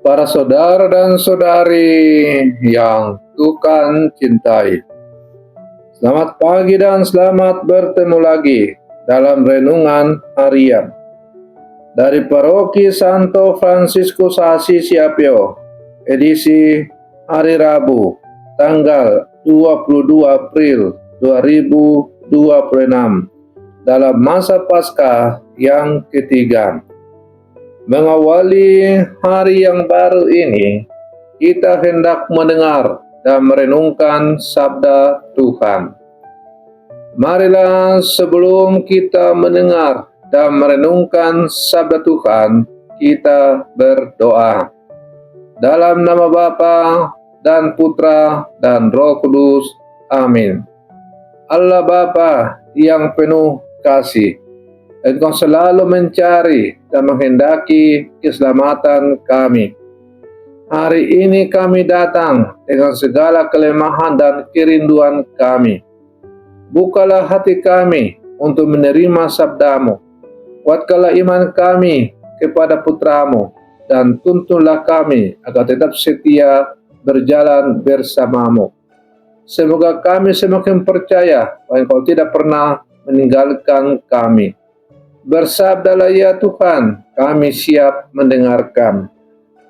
Para saudara dan saudari yang Tuhan cintai, selamat pagi dan selamat bertemu lagi dalam renungan harian dari Paroki Santo Fransiskus Assisi Apio, edisi hari Rabu, tanggal 22 April 2026, dalam masa Paskah yang ketiga. Mengawali hari yang baru ini, kita hendak mendengar dan merenungkan sabda Tuhan. Marilah sebelum kita mendengar dan merenungkan sabda Tuhan, kita berdoa. Dalam nama Bapa dan Putra dan Roh Kudus. Amin. Allah Bapa yang penuh kasih, Engkau selalu mencari dan menghendaki keselamatan kami. Hari ini kami datang dengan segala kelemahan dan kerinduan kami. Bukalah hati kami untuk menerima sabdamu. Kuatkanlah iman kami kepada putramu, dan tuntunlah kami agar tetap setia berjalan bersamamu. Semoga kami semakin percaya bahwa Engkau tidak pernah meninggalkan kami. Bersabdalah ya Tuhan, kami siap mendengarkan.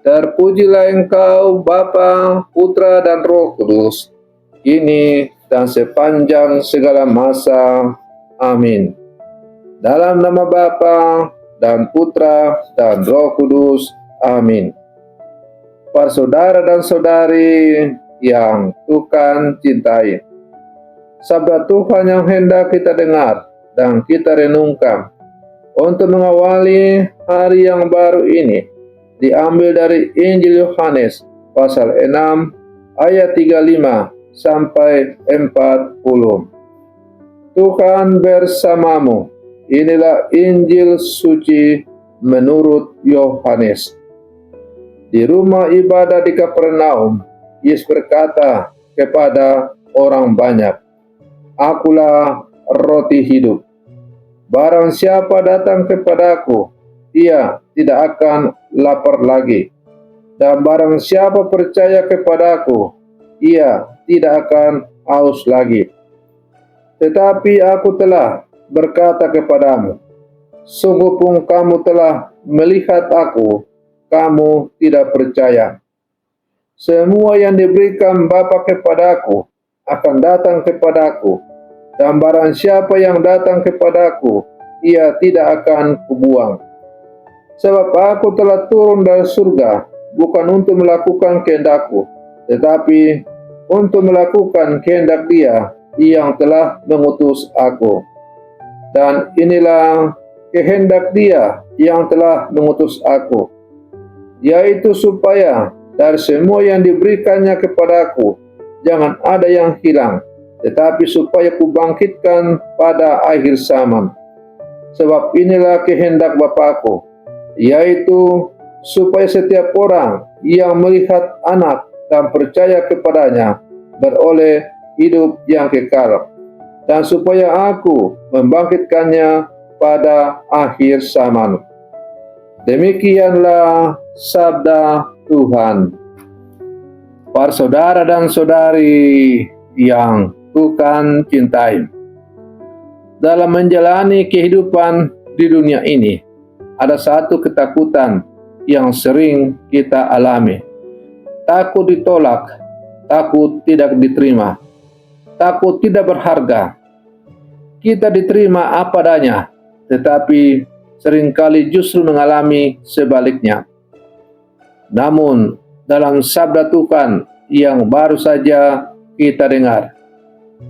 Terpujilah Engkau Bapa, Putra dan Roh Kudus, kini dan sepanjang segala masa. Amin. Dalam nama Bapa dan Putra dan Roh Kudus. Amin. Para saudara dan saudari yang Tuhan cintai, sabda Tuhan yang hendak kita dengar dan kita renungkan untuk mengawali hari yang baru ini diambil dari Injil Yohanes pasal 6 ayat 35 sampai 40. Tuhan bersamamu. Inilah Injil suci menurut Yohanes. Di rumah ibadah di Kapernaum, Yesus berkata kepada orang banyak, "Akulah roti hidup. Barang siapa datang kepadaku, ia tidak akan lapar lagi. Dan barang siapa percaya kepadaku, ia tidak akan haus lagi. Tetapi aku telah berkata kepadamu, sungguh pun kamu telah melihat aku, kamu tidak percaya. Semua yang diberikan Bapa kepadaku akan datang kepadaku, dan barang siapa yang datang kepadaku, ia tidak akan kubuang. Sebab aku telah turun dari surga, bukan untuk melakukan kehendakku, tetapi untuk melakukan kehendak Dia yang telah mengutus aku. Dan inilah kehendak Dia yang telah mengutus aku, yaitu supaya dari semua yang diberikannya kepadaku, jangan ada yang hilang, tetapi supaya kubangkitkan pada akhir zaman. Sebab inilah kehendak Bapa-Ku, yaitu supaya setiap orang yang melihat Anak dan percaya kepadanya beroleh hidup yang kekal, dan supaya Aku membangkitkannya pada akhir zaman." Demikianlah sabda Tuhan. Para saudara dan saudari yang Tuhan cintai, dalam menjalani kehidupan di dunia ini, ada satu ketakutan yang sering kita alami. Takut ditolak, takut tidak diterima, takut tidak berharga. Kita diterima apa adanya, tetapi seringkali justru mengalami sebaliknya. Namun, dalam sabda Tuhan yang baru saja kita dengar,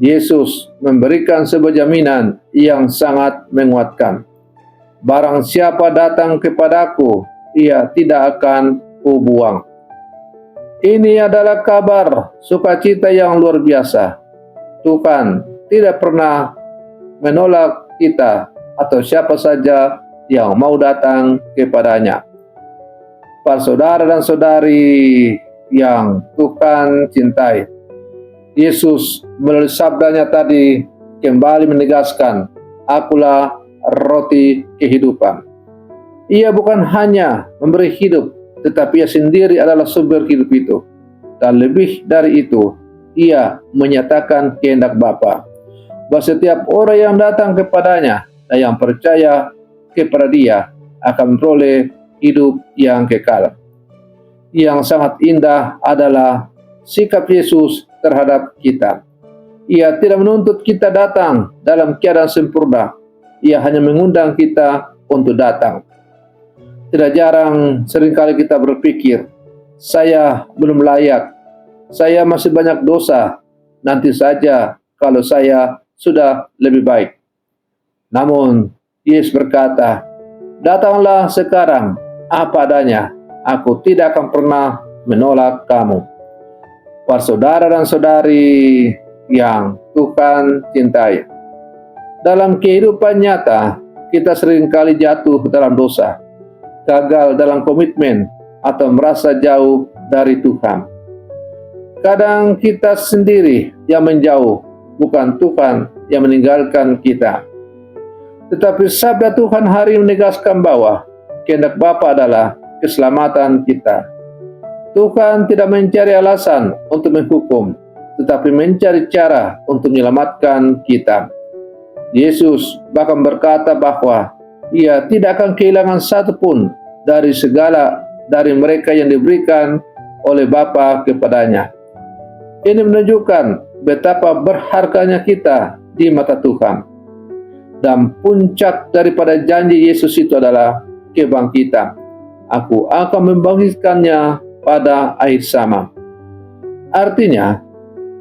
Yesus memberikan sebuah jaminan yang sangat menguatkan. Barang siapa datang kepadaku, ia tidak akan kubuang. Ini adalah kabar sukacita yang luar biasa. Tuhan tidak pernah menolak kita atau siapa saja yang mau datang kepadanya. Para saudara dan saudari yang Tuhan cintai, Yesus melalui sabdanya tadi kembali menegaskan, "Akulah roti kehidupan." Ia bukan hanya memberi hidup, tetapi Ia sendiri adalah sumber hidup itu. Dan lebih dari itu, Ia menyatakan kehendak Bapa, bahwa setiap orang yang datang kepadanya dan yang percaya kepada Dia akan memperoleh hidup yang kekal. Yang sangat indah adalah sikap Yesus terhadap kita. Ia tidak menuntut kita datang dalam keadaan sempurna. Ia hanya mengundang kita untuk datang. Tidak jarang seringkali kita berpikir, saya belum layak, saya masih banyak dosa, nanti saja kalau saya sudah lebih baik. Namun, Yesus berkata, datanglah sekarang apa adanya, aku tidak akan pernah menolak kamu. Para saudara dan saudari yang Tuhan cintai, dalam kehidupan nyata, kita seringkali jatuh dalam dosa, gagal dalam komitmen, atau merasa jauh dari Tuhan. Kadang kita sendiri yang menjauh, bukan Tuhan yang meninggalkan kita. Tetapi sabda Tuhan hari ini menegaskan bahwa kehendak Bapa adalah keselamatan kita. Tuhan tidak mencari alasan untuk menghukum, tetapi mencari cara untuk menyelamatkan kita. Yesus bahkan berkata bahwa Ia tidak akan kehilangan satupun dari mereka yang diberikan oleh Bapa kepadanya. Ini menunjukkan betapa berharganya kita di mata Tuhan. Dan puncak daripada janji Yesus itu adalah kebangkitan. Aku akan membangkitkannya pada akhir zaman. Artinya,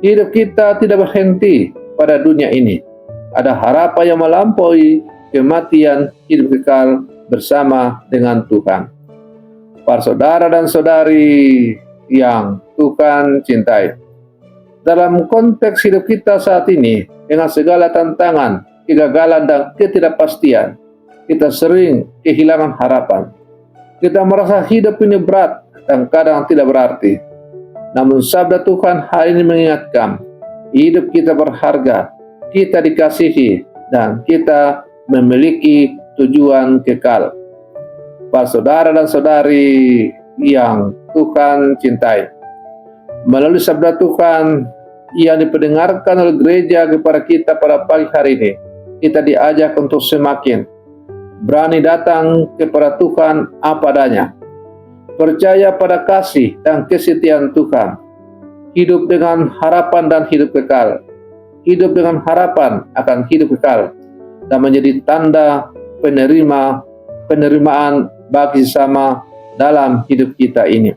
hidup kita tidak berhenti pada dunia ini. Ada harapan yang melampaui kematian, hidup kekal bersama dengan Tuhan. Para saudara dan saudari yang Tuhan cintai, dalam konteks hidup kita saat ini, dengan segala tantangan, kegagalan dan ketidakpastian, kita sering kehilangan harapan. Kita merasa hidup ini berat dan kadang tidak berarti. Namun sabda Tuhan hari ini mengingatkan, hidup kita berharga, kita dikasihi, dan kita memiliki tujuan kekal. Para saudara dan saudari yang Tuhan cintai, melalui sabda Tuhan yang dipendengarkan oleh gereja kepada kita pada pagi hari ini, kita diajak untuk semakin berani datang kepada Tuhan apa adanya, percaya pada kasih dan kesetiaan Tuhan, hidup dengan harapan dan hidup kekal, hidup dengan harapan akan hidup kekal, dan menjadi tanda penerimaan bagi sesama dalam hidup kita ini.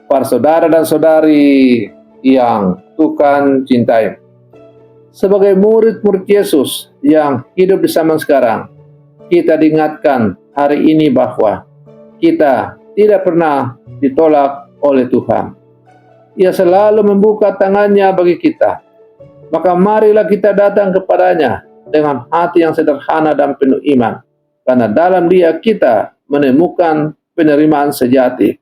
Para saudara dan saudari yang Tuhan cintai, sebagai murid-murid Yesus yang hidup di zaman sekarang, kita diingatkan hari ini bahwa kita tidak pernah ditolak oleh Tuhan. Ia selalu membuka tangannya bagi kita. Maka marilah kita datang kepadanya dengan hati yang sederhana dan penuh iman. Karena dalam Dia kita menemukan penerimaan sejati,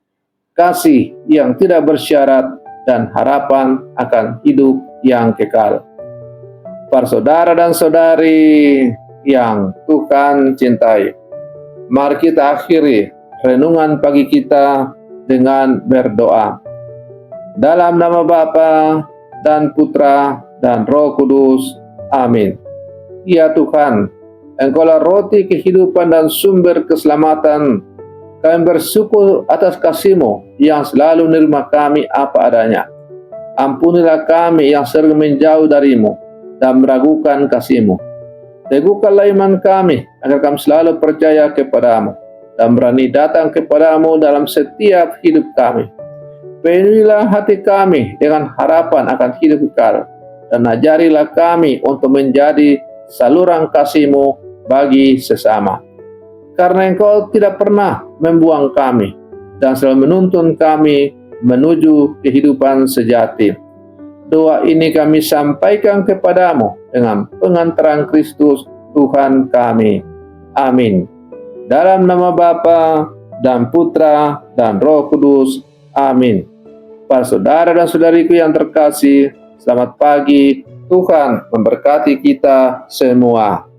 kasih yang tidak bersyarat, dan harapan akan hidup yang kekal. Para saudara dan saudari yang Tuhan cintai, mari kita akhiri renungan pagi kita dengan berdoa. Dalam nama Bapa dan Putra dan Roh Kudus. Amin. Ya Tuhan, Engkaulah roti kehidupan dan sumber keselamatan. Kami bersyukur atas kasih-Mu yang selalu menerima kami apa adanya. Ampunilah kami yang sering menjauh dari-Mu dan meragukan kasih-Mu. Teguhkanlah iman kami agar kami selalu percaya kepada-Mu dan berani datang kepada-Mu dalam setiap hidup kami. Penuhilah hati kami dengan harapan akan hidup kekal, dan ajarilah kami untuk menjadi saluran kasih-Mu bagi sesama. Karena Engkau tidak pernah membuang kami dan selalu menuntun kami menuju kehidupan sejati. Doa ini kami sampaikan kepadamu dengan pengantaran Kristus Tuhan kami. Amin. Dalam nama Bapa dan Putra dan Roh Kudus. Amin. Para saudara dan saudariku yang terkasih, selamat pagi. Tuhan memberkati kita semua.